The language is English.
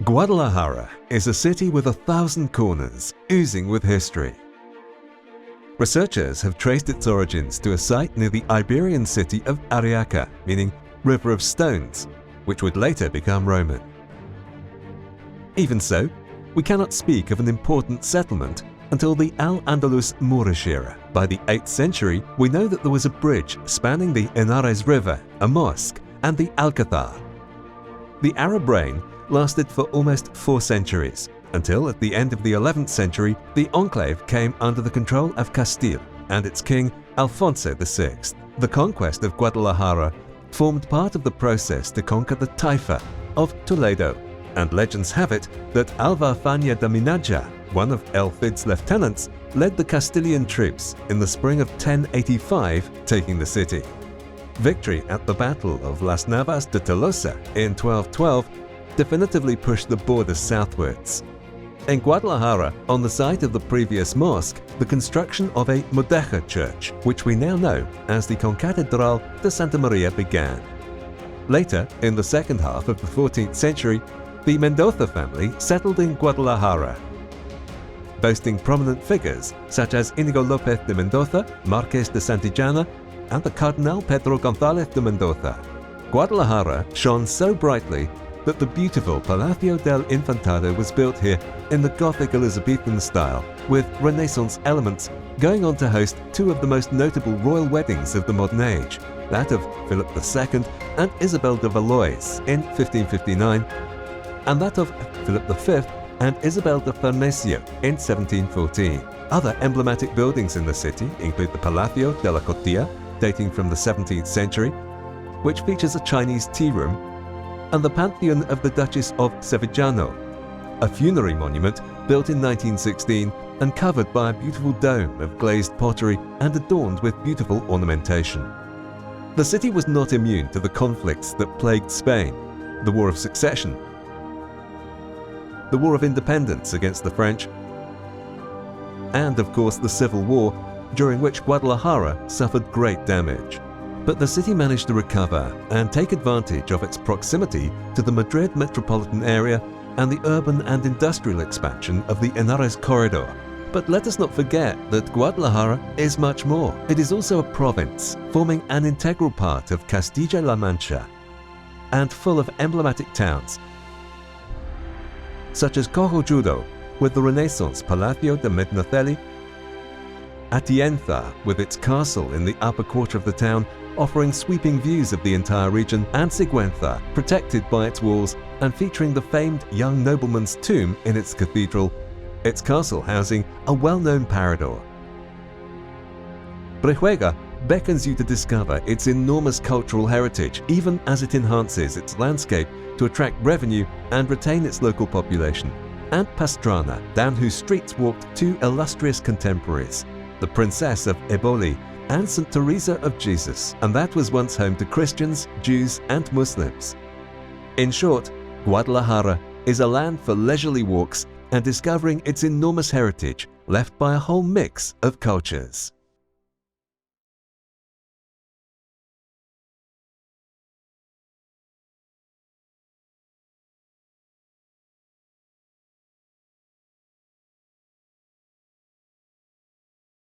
Guadalajara is a city with 1,000 corners, oozing with history. Researchers have traced its origins to a site near the Iberian city of Arriaca, meaning River of Stones, which would later become Roman. Even so, we cannot speak of an important settlement until the al-Andalus Moorish era. By the 8th century, we know that there was a bridge spanning the Henares River, a mosque, and the Alcázar. The Arab reign lasted for almost 4 centuries, until at the end of the 11th century, the enclave came under the control of Castile and its king Alfonso VI. The conquest of Guadalajara formed part of the process to conquer the Taifa of Toledo, and legends have it that Alvar Fáñez de Minaya, one of El Cid's lieutenants, led the Castilian troops in the spring of 1085, taking the city. Victory at the Battle of Las Navas de Tolosa in 1212 definitively pushed the borders southwards. In Guadalajara, on the site of the previous mosque, the construction of a mudéjar church, which we now know as the Concatedral de Santa María, began. Later, in the second half of the 14th century, the Mendoza family settled in Guadalajara, boasting prominent figures such as Íñigo López de Mendoza, Marqués de Santillana, and the Cardinal Pedro González de Mendoza. Guadalajara shone so brightly that the beautiful Palacio del Infantado was built here in the Gothic Elizabethan style, with Renaissance elements, going on to host 2 of the most notable royal weddings of the modern age, that of Philip II and Isabel de Valois in 1559, and that of Philip V and Isabel de Farnesio in 1714. Other emblematic buildings in the city include the Palacio de la Cotilla, dating from the 17th century, which features a Chinese tea room, and the Pantheon of the Duchess of Sevillano, a funerary monument built in 1916 and covered by a beautiful dome of glazed pottery and adorned with beautiful ornamentation. The city was not immune to the conflicts that plagued Spain: the War of Succession, the War of Independence against the French, and of course the Civil War, during which Guadalajara suffered great damage. But the city managed to recover and take advantage of its proximity to the Madrid metropolitan area and the urban and industrial expansion of the Henares Corridor. But let us not forget that Guadalajara is much more. It is also a province, forming an integral part of Castilla-La Mancha, and full of emblematic towns, such as Cojudo, with the Renaissance Palacio de Medinaceli, Atienza, with its castle in the upper quarter of the town, offering sweeping views of the entire region, and Sigüenza, protected by its walls and featuring the famed young nobleman's tomb in its cathedral, its castle housing a well-known parador. Brihuega beckons you to discover its enormous cultural heritage, even as it enhances its landscape to attract revenue and retain its local population. And Pastrana, down whose streets walked 2 illustrious contemporaries, the Princess of Eboli and St. Teresa of Jesus, and that was once home to Christians, Jews, and Muslims. In short, Guadalajara is a land for leisurely walks and discovering its enormous heritage left by a whole mix of cultures.